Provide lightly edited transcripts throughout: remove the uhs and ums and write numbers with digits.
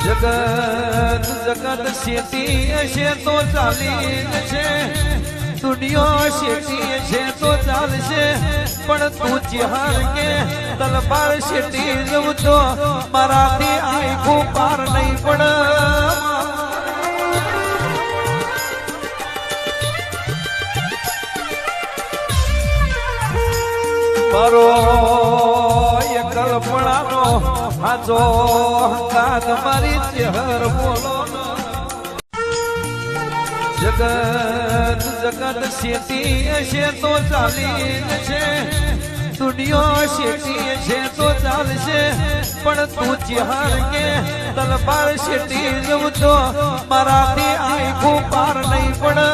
જગત જગત શેતી છે તો ચાલી છે, દુનિયા શેતી છે તો ચાલશે, પણ તું ચિહાર કે તલવાર શેતી જવું તો મારાથી આખું પાર નહીં પડે. મારો એ કલ્પનાનો હાજો હંકાર મારી ચહેર બોલો. જગત જગત શેતી છે તો ચાલી છે, દુનિયા શેતી છે તો ચાલશે, પણ તું ચિહાર કે તલવાર શેતી જવું તો મારાથી આખું પાર નહીં પડે.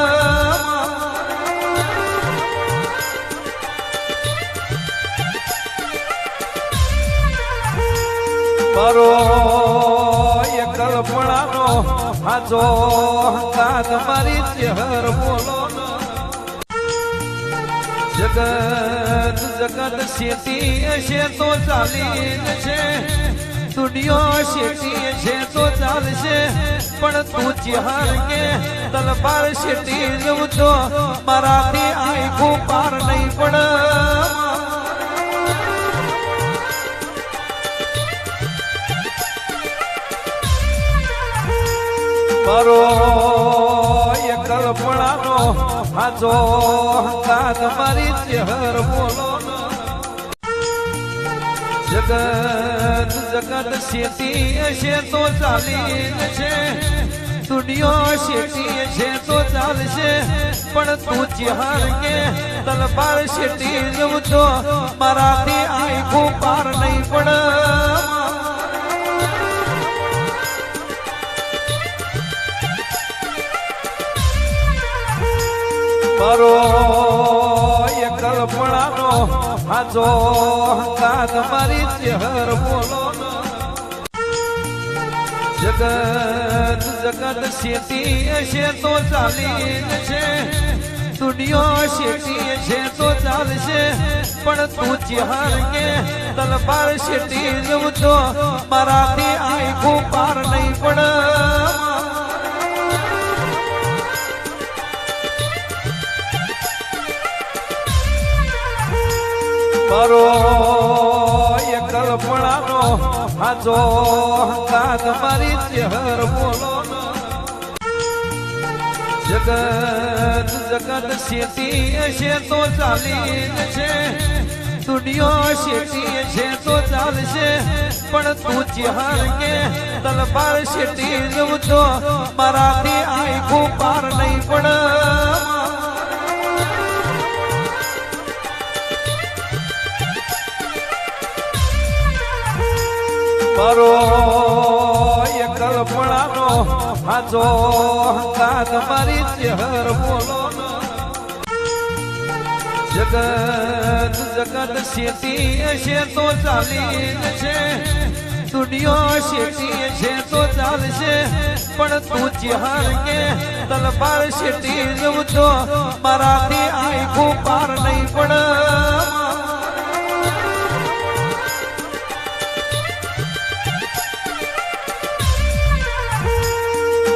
મારો એ કલ્પનાનો હાજો હંકાર મારી ચહેર બોલો. જગત જગત શેતી છે તો ચાલી છે, દુનિયા શેતી છે તો ચાલશે, પણ તું ચિહાર કે તલવાર શેતી જવું તો મારાથી આખું પાર નહીં પડે. મારો એ કલ્પનાનો હાજો હંકાર મારી ચહેર બોલો. જગત જગત શેતી છે તો ચાલી છે, દુનિયા શેતી છે તો ચાલશે, પણ તું ચિહાર કે તલવાર શેતી જવું તો મારાથી આખું પાર નહીં પડે. મારો એ કલ્પનાનો હાજો હંકાર મારી ચહેર બોલો. જગત જગત શેતી છે તો ચાલી છે, દુનિયા શેતી છે તો ચાલશે, પણ તું ચિહાર કે તલવાર શેતી જવું તો મારાથી આખું પાર નહીં પડે. મારો એ કલ્પનાનો હાજો હંકાર મારી ચહેર બોલો. જગત જગત શેતી છે તો ચાલી છે, દુનિયા શેતી છે તો ચાલશે, પણ તું ચિહાર કે તલવાર શેતી જવું તો મારાથી આખું પાર નહીં પડે. મારો એ કલ્પનાનો હાજો હંકાર મારી ચહેર બોલો. જગત જગત શેતી છે તો ચાલી છે, દુનિયા શેતી છે તો ચાલશે, પણ તું ચિહાર કે તલવાર શેતી જવું તો મારાથી આખું પાર નહીં પડે.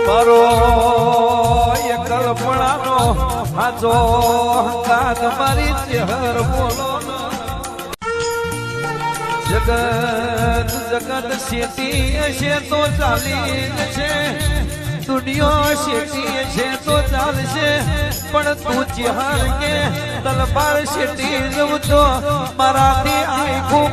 મારો એ કલ્પનાનો હાજો હંકાર મારી ચહેર બોલો. જગત જગત શેતી છે તો ચાલી છે, દુનિયા શેતી છે તો ચાલશે, પણ તું ચિહાર કે તલવાર શેતી જવું તો મારાથી આખું